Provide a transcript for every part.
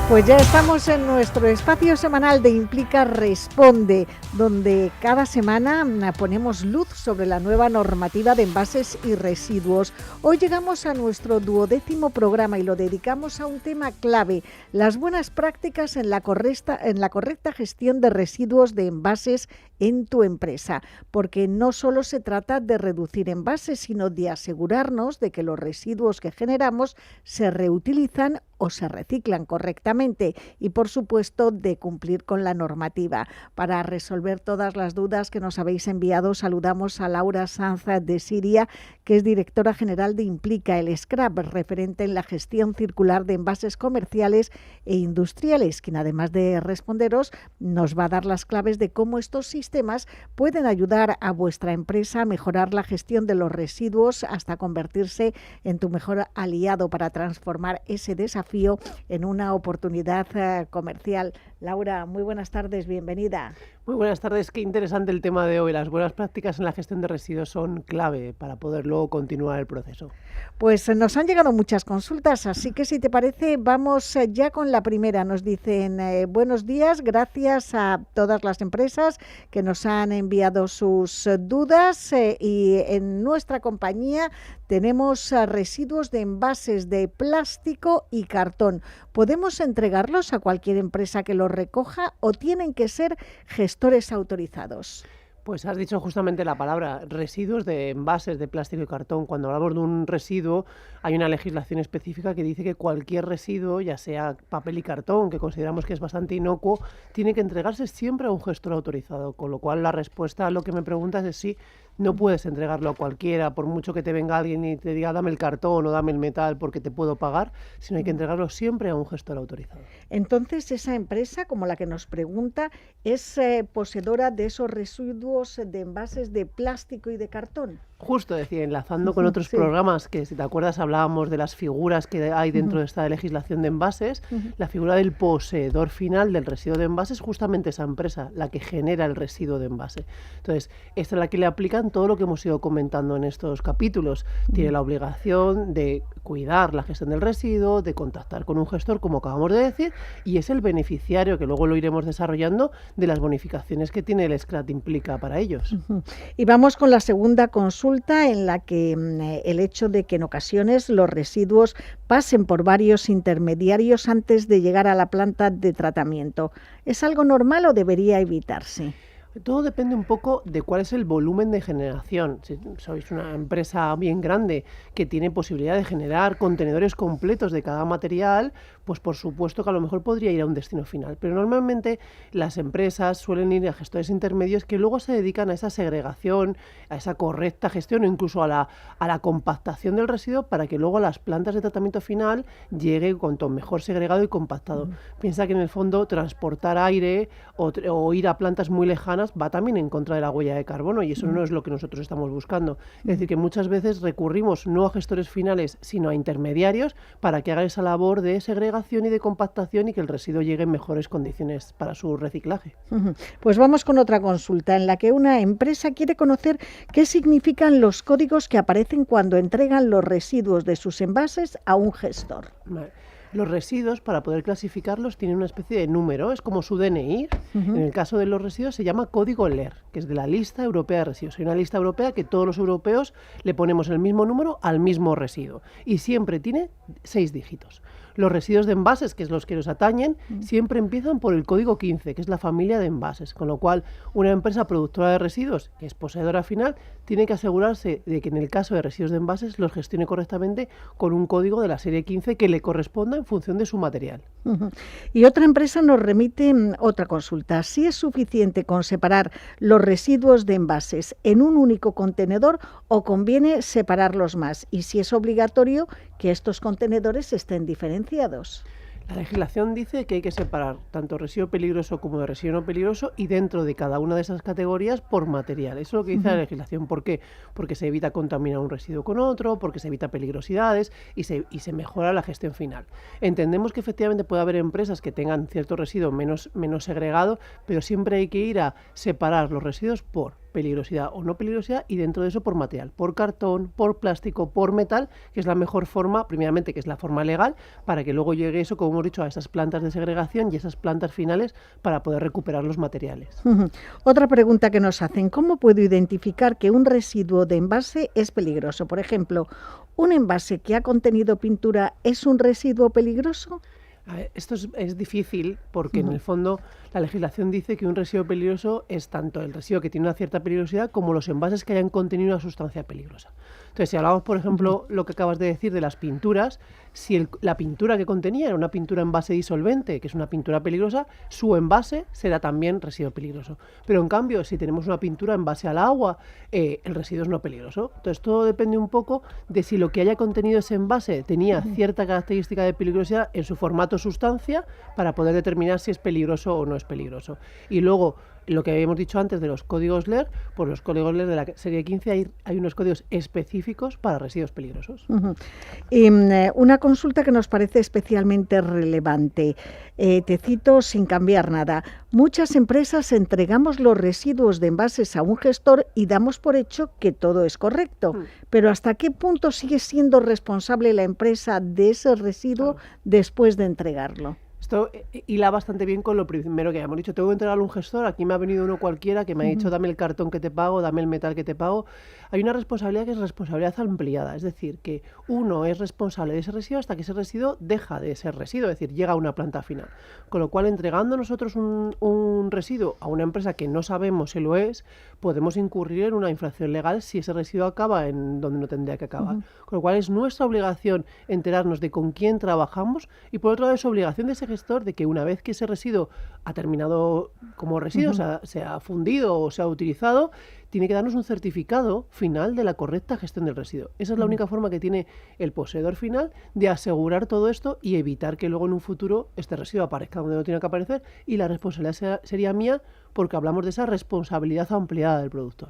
Pues ya estamos en nuestro espacio semanal de Implica Responde, donde cada semana ponemos luz sobre la nueva normativa de envases y residuos. Hoy llegamos a nuestro 12º programa y lo dedicamos a un tema clave: las buenas prácticas en la correcta gestión de residuos de envases en tu empresa, porque no solo se trata de reducir envases, sino de asegurarnos de que los residuos que generamos se reutilizan o se reciclan correctamente y, por supuesto, de cumplir con la normativa. Para resolver todas las dudas que nos habéis enviado, saludamos a Laura Sanz de Siria, que es directora general de Implica, el Scrap, referente en la gestión circular de envases comerciales e industriales, quien, además de responderos, nos va a dar las claves de cómo estos sistemas pueden ayudar a vuestra empresa a mejorar la gestión de los residuos hasta convertirse en tu mejor aliado para transformar ese desafío en una oportunidad comercial. Laura, muy buenas tardes, bienvenida. Muy buenas tardes, qué interesante el tema de hoy. Las buenas prácticas en la gestión de residuos son clave para poder luego continuar el proceso. Pues nos han llegado muchas consultas, así que si te parece vamos ya con la primera. Nos dicen buenos días, gracias a todas las empresas que nos han enviado sus dudas y en nuestra compañía tenemos residuos de envases de plástico y cartón. ¿Podemos entregarlos a cualquier empresa que los recoja o tienen que ser gestores autorizados? Pues has dicho justamente la palabra, residuos de envases de plástico y cartón. Cuando hablamos de un residuo, hay una legislación específica que dice que cualquier residuo, ya sea papel y cartón, que consideramos que es bastante inocuo, tiene que entregarse siempre a un gestor autorizado. Con lo cual, la respuesta a lo que me preguntas es sí. No puedes entregarlo a cualquiera, por mucho que te venga alguien y te diga dame el cartón o dame el metal porque te puedo pagar, sino hay que entregarlo siempre a un gestor autorizado. Entonces, esa empresa, como la que nos pregunta, ¿es poseedora de esos residuos de envases de plástico y de cartón? Justo decía, enlazando con otros programas que, si te acuerdas, hablábamos de las figuras que hay dentro de esta legislación de envases, la figura del poseedor final del residuo de envases es justamente esa empresa, la que genera el residuo de envase. Entonces, esta es la que le aplican todo lo que hemos ido comentando en estos capítulos. Tiene la obligación de cuidar la gestión del residuo, de contactar con un gestor, como acabamos de decir, y es el beneficiario, que luego lo iremos desarrollando, de las bonificaciones que tiene el SCRAT Implica para ellos. Y vamos con la segunda consulta, en la que el hecho de que en ocasiones los residuos pasen por varios intermediarios antes de llegar a la planta de tratamiento, ¿es algo normal o debería evitarse? Todo depende un poco de cuál es el volumen de generación. Si sois una empresa bien grande que tiene posibilidad de generar contenedores completos de cada material, pues por supuesto que a lo mejor podría ir a un destino final. Pero normalmente las empresas suelen ir a gestores intermedios que luego se dedican a esa segregación, a esa correcta gestión o incluso a la compactación del residuo para que luego a las plantas de tratamiento final llegue cuanto mejor segregado y compactado. Piensa que en el fondo transportar aire o ir a plantas muy lejanas va también en contra de la huella de carbono y eso no es lo que nosotros estamos buscando. Es decir, que muchas veces recurrimos no a gestores finales, sino a intermediarios para que hagan esa labor de segregación y de compactación y que el residuo llegue en mejores condiciones para su reciclaje. Pues vamos con otra consulta en la que una empresa quiere conocer qué significan los códigos que aparecen cuando entregan los residuos de sus envases a un gestor. Vale. Los residuos, para poder clasificarlos, tienen una especie de número, es como su DNI. En el caso de los residuos se llama código LER, que es de la lista europea de residuos. Hay una lista europea que todos los europeos le ponemos el mismo número al mismo residuo y siempre tiene 6 dígitos. Los residuos de envases, que es los que nos atañen, siempre empiezan por el código 15, que es la familia de envases, con lo cual una empresa productora de residuos, que es poseedora final, tiene que asegurarse de que en el caso de residuos de envases los gestione correctamente con un código de la serie 15 que le corresponda en función de su material. Y otra empresa nos remite otra consulta. ¿Si es suficiente con separar los residuos de envases en un único contenedor o conviene separarlos más? Y si es obligatorio que estos contenedores estén diferenciados. La legislación dice que hay que separar tanto residuo peligroso como de residuo no peligroso y dentro de cada una de esas categorías por material. Eso es lo que dice la legislación. ¿Por qué? Porque se evita contaminar un residuo con otro, porque se evita peligrosidades y se mejora la gestión final. Entendemos que efectivamente puede haber empresas que tengan cierto residuo menos segregado, pero siempre hay que ir a separar los residuos por peligrosidad o no peligrosidad, y dentro de eso por material, por cartón, por plástico, por metal, que es la mejor forma, primeramente, que es la forma legal, para que luego llegue eso, como hemos dicho, a esas plantas de segregación y esas plantas finales para poder recuperar los materiales. Otra pregunta que nos hacen: ¿cómo puedo identificar que un residuo de envase es peligroso? Por ejemplo, ¿un envase que ha contenido pintura es un residuo peligroso? Esto es difícil porque en el fondo la legislación dice que un residuo peligroso es tanto el residuo que tiene una cierta peligrosidad como los envases que hayan contenido una sustancia peligrosa. Entonces, si hablamos, por ejemplo, lo que acabas de decir de las pinturas, si la pintura que contenía era una pintura en base disolvente, que es una pintura peligrosa, su envase será también residuo peligroso. Pero en cambio, si tenemos una pintura en base al agua, el residuo es no peligroso. Entonces, todo depende un poco de si lo que haya contenido ese envase tenía cierta característica de peligrosidad en su formato sustancia, para poder determinar si es peligroso o no es peligroso. Y luego, lo que habíamos dicho antes de los códigos LER, pues los códigos LER de la serie 15 hay unos códigos específicos para residuos peligrosos. Una consulta que nos parece especialmente relevante. Te cito sin cambiar nada. Muchas empresas entregamos los residuos de envases a un gestor y damos por hecho que todo es correcto. Pero ¿hasta qué punto sigue siendo responsable la empresa de ese residuo después de entregarlo? Esto hila bastante bien con lo primero que habíamos dicho. Tengo que entregarle a un gestor. Aquí me ha venido uno cualquiera que me ha dicho: dame el cartón que te pago, dame el metal que te pago. Hay una responsabilidad que es responsabilidad ampliada. Es decir, que uno es responsable de ese residuo hasta que ese residuo deja de ser residuo, es decir, llega a una planta final. Con lo cual, entregando nosotros un residuo a una empresa que no sabemos si lo es, podemos incurrir en una infracción legal si ese residuo acaba en donde no tendría que acabar. Con lo cual, es nuestra obligación enterarnos de con quién trabajamos, y por otro lado es obligación de ese gestor de que una vez que ese residuo ha terminado como residuo, se ha fundido o se ha utilizado, tiene que darnos un certificado final de la correcta gestión del residuo. Esa es la única forma que tiene el poseedor final de asegurar todo esto y evitar que luego en un futuro este residuo aparezca donde no tiene que aparecer, y la responsabilidad sería mía, porque hablamos de esa responsabilidad ampliada del productor.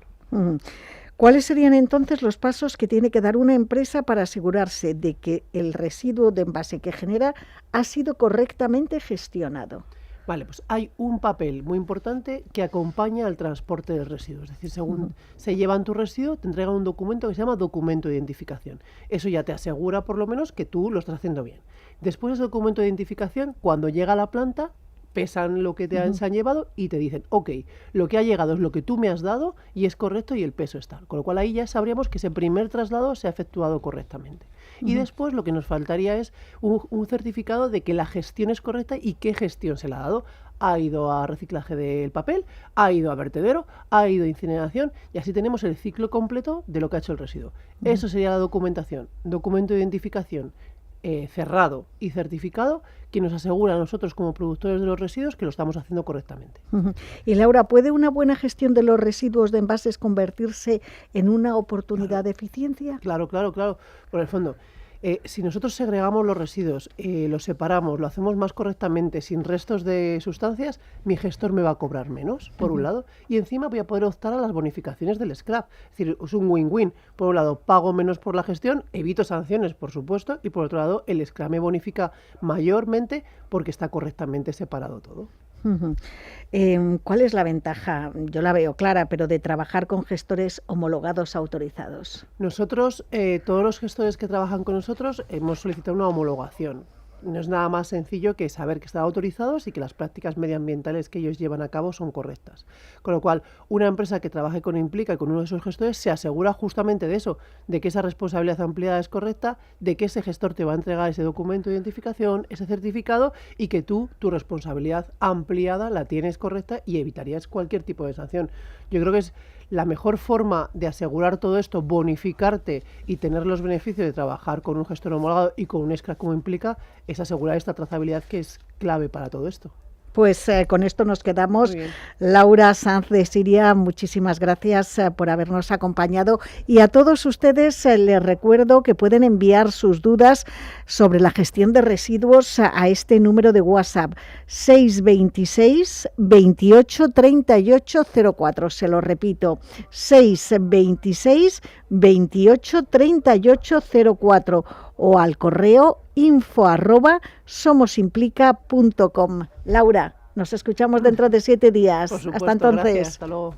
¿Cuáles serían entonces los pasos que tiene que dar una empresa para asegurarse de que el residuo de envase que genera ha sido correctamente gestionado? Vale, pues hay un papel muy importante que acompaña al transporte del residuo. Es decir, según se llevan tu residuo, te entregan un documento que se llama documento de identificación. Eso ya te asegura, por lo menos, que tú lo estás haciendo bien. Después de ese documento de identificación, cuando llega a la planta, pesan lo que se han llevado y te dicen: ok, lo que ha llegado es lo que tú me has dado y es correcto y el peso es tal. Con lo cual ahí ya sabríamos que ese primer traslado se ha efectuado correctamente. Y después lo que nos faltaría es un certificado de que la gestión es correcta y qué gestión se le ha dado. Ha ido a reciclaje del papel, ha ido a vertedero, ha ido a incineración, y así tenemos el ciclo completo de lo que ha hecho el residuo. Eso sería la documentación, documento de identificación cerrado y certificado, que nos asegura a nosotros como productores de los residuos que lo estamos haciendo correctamente. Y Laura, ¿puede una buena gestión de los residuos de envases convertirse en una oportunidad de eficiencia? Claro. Por el fondo, si nosotros segregamos los residuos, los separamos, lo hacemos más correctamente, sin restos de sustancias, mi gestor me va a cobrar menos, por un lado, y encima voy a poder optar a las bonificaciones del scrap. Es decir, es un win-win. Por un lado, pago menos por la gestión, evito sanciones, por supuesto, y por otro lado, el scrap me bonifica mayormente porque está correctamente separado todo. ¿Cuál es la ventaja? Yo la veo clara, pero de trabajar con gestores homologados autorizados. Nosotros, todos los gestores que trabajan con nosotros, hemos solicitado una homologación. No es nada más sencillo que saber que están autorizados y que las prácticas medioambientales que ellos llevan a cabo son correctas. Con lo cual, una empresa que trabaje con Implica y con uno de esos gestores se asegura justamente de eso, de que esa responsabilidad ampliada es correcta, de que ese gestor te va a entregar ese documento de identificación, ese certificado, y que tu responsabilidad ampliada la tienes correcta y evitarías cualquier tipo de sanción. Yo creo que es la mejor forma de asegurar todo esto, bonificarte y tener los beneficios de trabajar con un gestor homologado y con un SCRAC como Implica, es asegurar esta trazabilidad que es clave para todo esto. Pues con esto nos quedamos. Laura Sanz de Siria, muchísimas gracias por habernos acompañado, y a todos ustedes les recuerdo que pueden enviar sus dudas sobre la gestión de residuos a este número de WhatsApp 626 28 38 04. Se lo repito, 626 28 38 04, o al correo info@somosimplica.com. Laura, nos escuchamos dentro de 7 días. Por supuesto, hasta entonces. gracias, hasta luego.